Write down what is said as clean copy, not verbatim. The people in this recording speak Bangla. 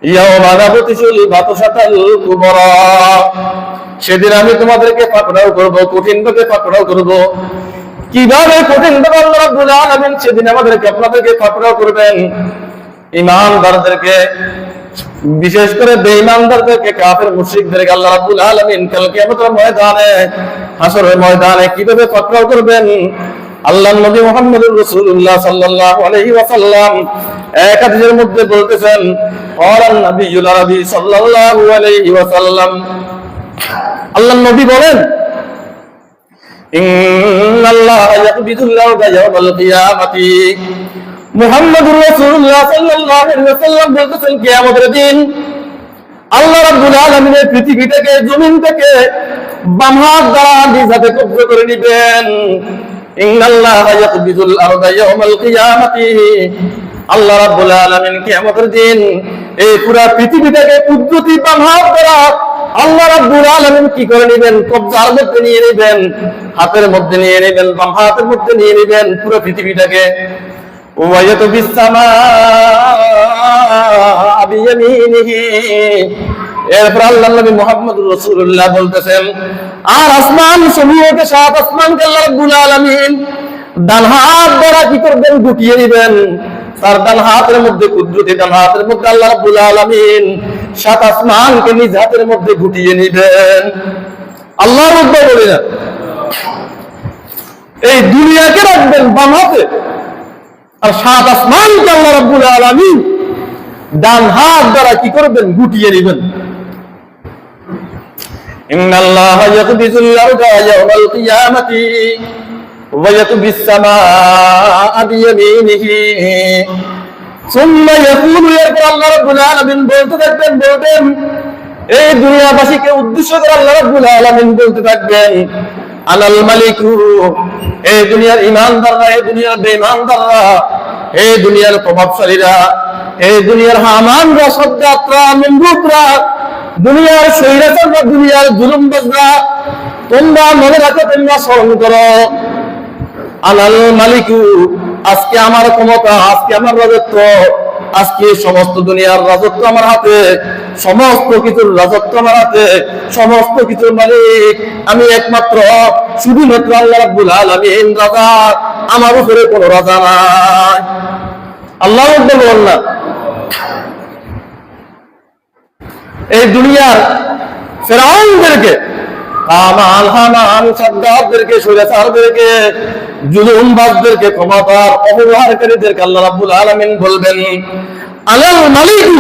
ইয়াওমা নাবতিশুল বাতশাতাল কুবরা, সেদিন আমি তোমাদেরকে পাকড়াও করব, কঠিন ভাবে পাকড়াও করব। কিভাবে কঠিন ভাবে আল্লাহ রাব্বুল আলামিন সেদিন আমাদেরকে আপনাদেরকে পাকড়াও করবেন? ঈমানদারদেরকে, বিশেষ করে বেঈমানদারদেরকে, কাফের মুশরিকদেরকে আল্লাহ রাব্বুল আলামিন কাল কিয়ামতের ময়দানে, হাসরের ময়দানে কিভাবে পাকড়াও করবেন? আল্লাহর নবী মুহাম্মদুর রাসূলুল্লাহ সাল্লাল্লাহু আলাইহি ওয়াসাল্লাম এক হাদিসের মধ্যে বলতেছেন, ক্বালান নবিয়ুল আরবি সাল্লাল্লাহু আলাইহি ওয়াসাল্লাম, আল্লাহর নবী বলেন, ইন্নাল্লাহা ইয়াকবিদুল আরদা ইয়াওমাল কিয়ামাতি, মুহাম্মদুর রাসূলুল্লাহ সাল্লাল্লাহু আলাইহি ওয়াসাল্লাম বলতেছেন, কিয়ামতের দিন আল্লাহ রাব্বুল আলামিনের পৃথিবী থেকে, জমিন থেকে বাম হাত দ্বারা নিজ হাতে কব্জা করে নেবেন। ইন্নাল্লাহা ইয়াকবিদুল আরদা ইয়াওমাল কিয়ামাতি, আল্লাহ রাব্বুল আলামিন কিয়ামতের দিন এই পুরো পৃথিবীটাকে কুদরতি বাম হাত দ্বারা আল্লাহ রাব্বুল আলামিন কি করে নেবেন? কব্জার মধ্যে নিয়ে নেবেন, হাতের মধ্যে নিয়ে নেবেন, বাম হাতের মধ্যে নিয়ে নেবেন পুরো পৃথিবীটাকে। ওয়ায়াতু বিসসামা বিয়ামিনিহি, এরপর আল্লাহর নবী মুহাম্মদুর রাসূলুল্লাহ বলতেছেন, আর আসমান সমূহকে, সাত আসমানকে আল্লাহ রাব্বুল আলামিন ডান হাত দ্বারা কি করবেন? গুটিয়ে নেবেন। তার ডান হাতের মধ্যে, কুদরতি ডান হাতের মধ্যে আল্লাহ রাব্বুল আলামিন সাত আসমানকে নিজ হাতের মধ্যে গুটিয়ে নেবেন। আল্লাহর আকবার বলে না, এই দুনিয়াকে রাখবেন বাম হাতে, আর সাত আসমানকে আল্লাহ রাব্বুল আলামিন ডান হাত দ্বারা কি করবেন? গুটিয়ে নেবেন। ইন্নাল্লাহা ইয়াকবিদুল আরদা ইয়াওমাল কিয়ামাতি ওয়া ইয়াকবিস সামাআ বিয়ামিনিহি সুম্মা ইয়াকুলু, এরপর আল্লাহ রাব্বুল আলামিন বলতে থাকবেন, এই দুনিয়াবাসীকে উদ্দেশ্য করে আল্লাহ রাব্বুল আলামিন বলতে থাকবেন, আনাল মালিকু, এই দুনিয়ার ঈমানদাররা, এই দুনিয়ার বেঈমানদাররা, এই দুনিয়ার প্রভাবশালীরা, এই দুনিয়ার হামানরা, সদ্দাতরা, নমরুদরা, দুনিয়ার শৈরাচাররা, দুনিয়ার জুলুমবাজরা, তোমরা মনে রাখো, তোমরা স্মরণ করো, আনাল মালিকু, আজকে আমার ক্ষমতা, আজকে আমার রাজত্ব, আজকে সমস্ত দুনিয়ার রাজত্ব আমার হাতে, সমস্ত কিছুর রাজত্ব আমার হাতে, সমস্ত কিছুর মালিক আমি একমাত্র, শুধুমাত্র আল্লাহ রাব্বুল আলামিন রাজা, আমার উপরে কোনো রাজা নাই। আল্লাহ বলেন না, এই দুনিয়ার ফেরাউনদেরকে, হামান, সাদ্দাতদেরকে, শৈরাচারদেরকে, জুলুমবাজদেরকে, ক্ষমতার অপব্যবহারকারীদেরকে আল্লাহ রাব্বুল আলামিন বলবেন, আনাল মালিকু,